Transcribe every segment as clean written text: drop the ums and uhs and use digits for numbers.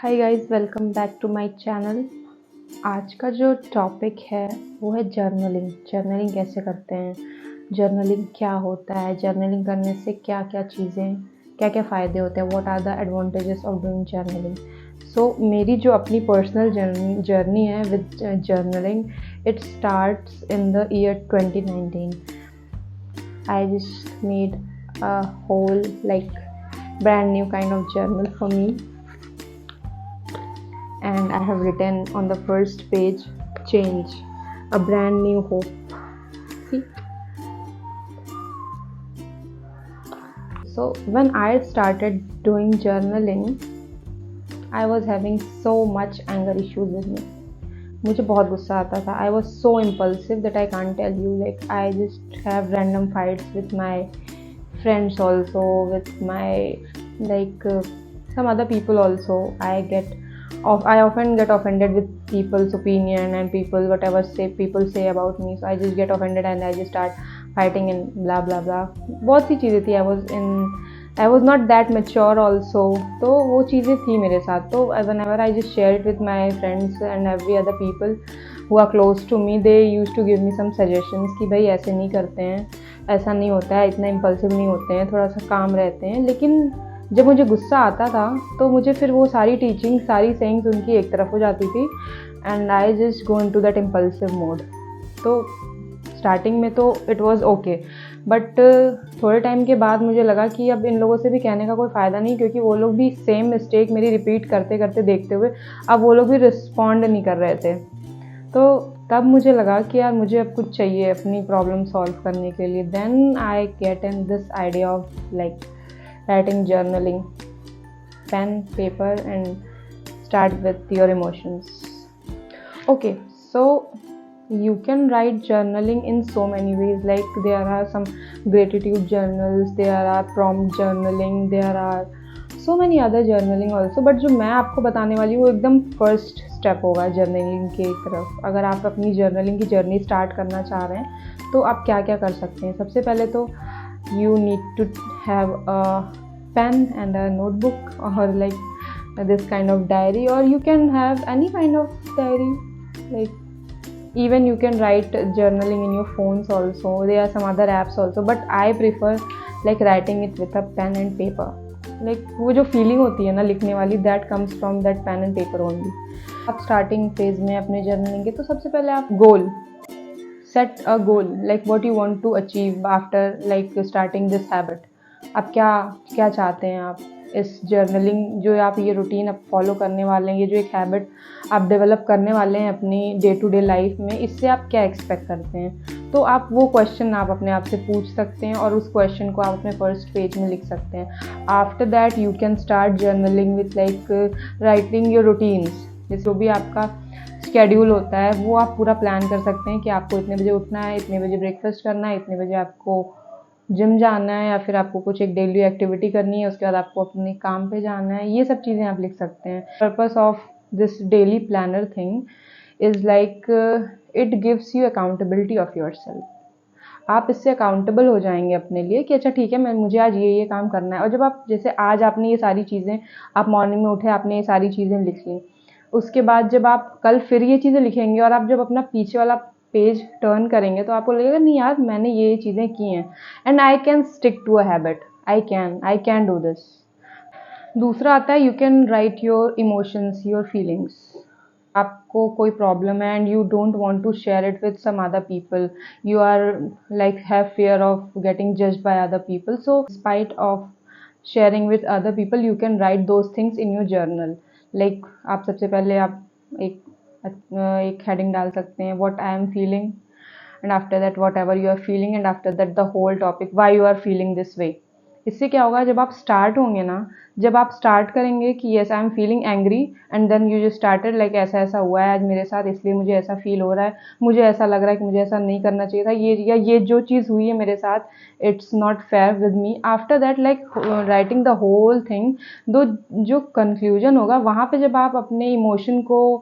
Hi guys, welcome back to my channel. आज का जो टॉपिक है वो है जर्नलिंग। जर्नलिंग कैसे करते हैं, जर्नलिंग क्या होता है, जर्नलिंग करने से क्या क्या चीज़ें, क्या क्या फ़ायदे होते हैं, what are the advantages of doing journaling. So मेरी जो अपनी पर्सनल जर्नी है with journaling, it starts in the year 2019। I just made a whole like brand new kind of journal for me, and I have written on the first page, change, a brand new hope. See, so when I started doing journaling, I was having so much anger issues with me. मुझे बहुत गुस्सा आता था. I was so impulsive that I can't tell you. Like, I just have random fights with my friends also, with my like some other people also. I often get offended with people's opinion and people say about me. So I just get offended and I just start fighting and blah blah blah. बहुत सी चीज़ें थी. I was not that mature also. तो वो चीज़ें थी मेरे साथ. तो whenever I just share it with my friends and every other people who are close to me, they used to give me some suggestions कि भाई ऐसे नहीं करते हैं, ऐसा नहीं होता है, इतना इम्पल्सिव नहीं होते हैं, थोड़ा सा काम रहते हैं. लेकिन जब मुझे गुस्सा आता था तो मुझे फिर वो सारी टीचिंग, सारी सेइंग्स उनकी एक तरफ हो जाती थी and I just go into that impulsive mode. तो स्टार्टिंग में तो इट वाज ओके, बट थोड़े टाइम के बाद मुझे लगा कि अब इन लोगों से भी कहने का कोई फ़ायदा नहीं, क्योंकि वो लोग भी सेम मिस्टेक मेरी रिपीट करते करते देखते हुए अब वो लोग भी रिस्पॉन्ड नहीं कर रहे थे. तो तब मुझे लगा कि यार मुझे अब कुछ चाहिए अपनी प्रॉब्लम सॉल्व करने के लिए. Then I get in this idea of like writing journaling, pen paper and start with your emotions. Okay, so you can write journaling in so many ways. Like, there are some gratitude journals, there are prompt journaling, there are so many other journaling also. But जो मैं आपको बताने वाली हूँ वो एकदम first step होगा journaling के तरफ. अगर आप अपनी जर्नलिंग की जर्नी स्टार्ट करना चाह रहे हैं तो आप क्या क्या कर सकते हैं. सबसे पहले तो you need to have a pen and a notebook, or like this kind of diary, or you can have any kind of diary. Like, even you can write journaling in your phones also. There are some other apps also, but I prefer like writing it with a pen and paper. Like, वो जो feeling होती है ना लिखने वाली, that comes from that pen and paper only. आप starting phase में अपने जर्नलिंग के, तो सबसे पहले आप गोल set a goal, like what you want to achieve after like starting this habit. आप क्या क्या चाहते हैं आप इस जर्नलिंग, जो आप ये रूटीन आप फॉलो करने वाले हैं, ये जो एक हैबिट आप डेवलप करने वाले हैं अपनी डे टू डे लाइफ में, इससे आप क्या एक्सपेक्ट करते हैं. तो आप वो क्वेश्चन आप अपने आप से पूछ सकते हैं और उस क्वेश्चन को आप अपने फर्स्ट पेज में लिख सकते हैं. After that you can start journaling with like writing your routines. जो भी आपका शेड्यूल होता है वो आप पूरा प्लान कर सकते हैं कि आपको इतने बजे उठना है, इतने बजे ब्रेकफास्ट करना है, इतने बजे आपको जिम जाना है, या फिर आपको कुछ एक डेली एक्टिविटी करनी है, उसके बाद आपको अपने काम पे जाना है. ये सब चीज़ें आप लिख सकते हैं. Purpose of this daily planner thing is like it gives you accountability of yourself. आप इससे अकाउंटेबल हो जाएंगे अपने लिए कि अच्छा ठीक है, मुझे आज ये काम करना है. और जब आप, जैसे आज आपने ये सारी चीज़ें, आप मॉर्निंग में उठे, आपने ये सारी चीज़ें लिख ली, उसके बाद जब आप कल फिर ये चीज़ें लिखेंगे और आप जब अपना पीछे वाला पेज टर्न करेंगे तो आपको लगेगा नहीं यार, मैंने ये चीज़ें की हैं and I can stick to a habit. I can do this. दूसरा आता है, you can write your emotions, your feelings. आपको कोई प्रॉब्लम है and you don't want to share it with some other people, you are like have fear of getting judged by other people. So spite of sharing with other people, you can write those things in your journal. Like, आप सबसे पहले आप एक heading डाल सकते हैं, what I am feeling, and after that whatever you are feeling, and after that the whole topic why you are feeling this way. इससे क्या होगा, जब आप स्टार्ट होंगे ना, जब आप स्टार्ट करेंगे कि yes I am feeling angry, and then you just started like ऐसा ऐसा हुआ है आज मेरे साथ, इसलिए मुझे ऐसा फील हो रहा है, मुझे ऐसा लग रहा है कि मुझे ऐसा नहीं करना चाहिए था, ये जो चीज़ हुई है मेरे साथ, it's not fair with me. After that like writing the whole thing, दो जो कंक्लूजन होगा वहाँ पे जब आप अपने इमोशन को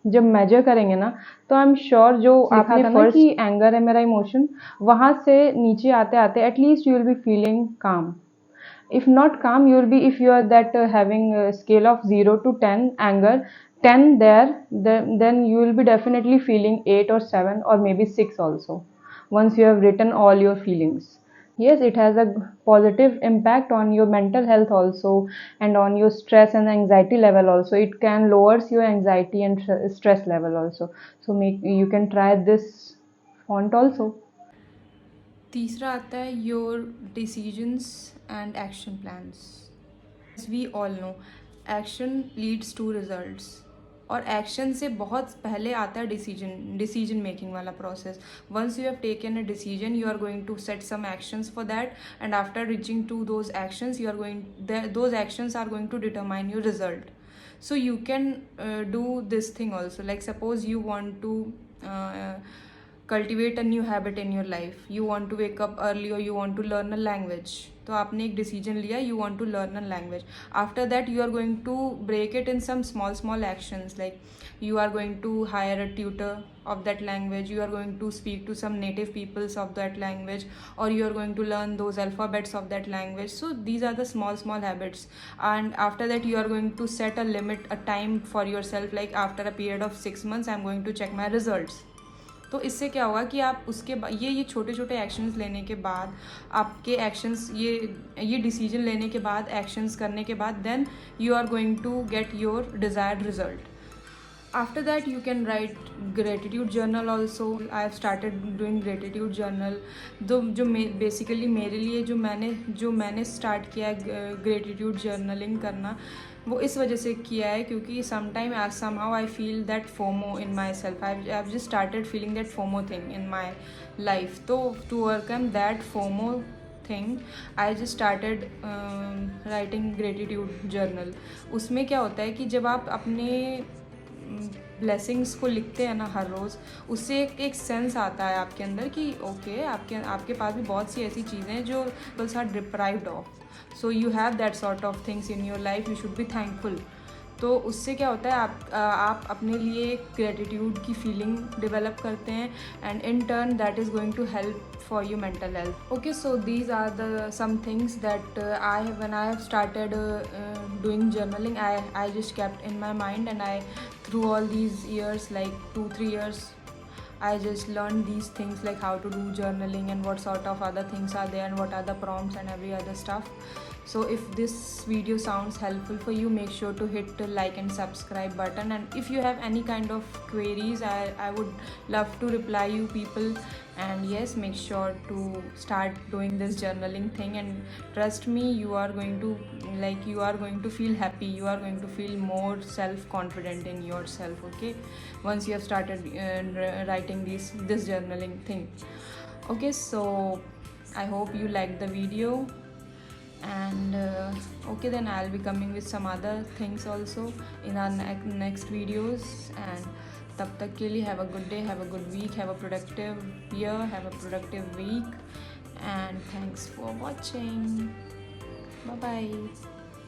जब मेजर करेंगे ना, तो आई एम श्योर जो आपने फर्स्ट कि एंगर है मेरा इमोशन, वहाँ से नीचे आते आते at least you will be feeling काम. If not calm, you will be, if you are that having a scale of 0 to 10 anger, 10 there, then you will be definitely feeling 8 or 7 or maybe 6 also, once you have written all your feelings. Yes, it has a positive impact on your mental health also, and on your stress and anxiety level also. It can lowers your anxiety and stress level also. So make, you can try this font also. तीसरा आता है your decisions and action plans. We all know action leads to results, और action से बहुत पहले आता है decision making वाला process. Once you have taken a decision, you are going to set some actions for that, and after reaching to those actions, you are going, those actions are going to determine your result. So you can do this thing also, like suppose you want to cultivate a new habit in your life. You want to wake up early, or you want to learn a language. तो आपने एक decision लिया, you want to learn a language. After that you are going to break it in some small actions, like you are going to hire a tutor of that language, you are going to speak to some native peoples of that language, or you are going to learn those alphabets of that language. So these are the small habits. And after that you are going to set a limit, a time for yourself, like after a period of 6 months I'm going to check my results. तो इससे क्या होगा कि आप उसके बाद ये छोटे छोटे एक्शंस लेने के बाद, आपके एक्शंस, ये डिसीजन लेने के बाद, एक्शंस करने के बाद, then you are going to get your desired result. After that you can write gratitude journal also. I have started doing gratitude journal. जो बेसिकली मेरे लिए जो मैंने स्टार्ट किया ग्रेटिट्यूड जर्नलिंग करना, वो इस वजह से किया है क्योंकि somehow I feel that FOMO in myself. I've just started feeling that FOMO thing in my life. So to overcome that FOMO thing, I just started writing gratitude journal. उसमें क्या होता है कि जब आप अपने ब्लेसिंग्स को लिखते हैं ना हर रोज़, उससे एक सेंस आता है आपके अंदर कि ओके, आपके पास भी बहुत सी ऐसी चीज़ें हैं जो peoples are deprived of. So you have that sort of things in your life, you should be thankful. तो उससे क्या होता है, आप अपने लिए ग्रेटिट्यूड की फीलिंग डेवलप करते हैं, and in turn that is going to help for your mental health. Okay, so these are the some things that when I have started doing journaling, I just kept in my mind, and I through all these years, like 2-3 years, I just learned these things, like how to do journaling and what sort of other things are there and what are the prompts and every other stuff. So if this video sounds helpful for you, make sure to hit the like and subscribe button, and if you have any kind of queries, I would love to reply you people. And yes, make sure to start doing this journaling thing, and trust me, you are going to feel happy, you are going to feel more self-confident in yourself, okay, once you have started writing this journaling thing. Okay, so I hope you liked the video, and okay, then I'll be coming with some other things also in our next videos. And तब तक के लिए have a good day, have a good week, have a productive year, have a productive week, and thanks for watching. Bye bye.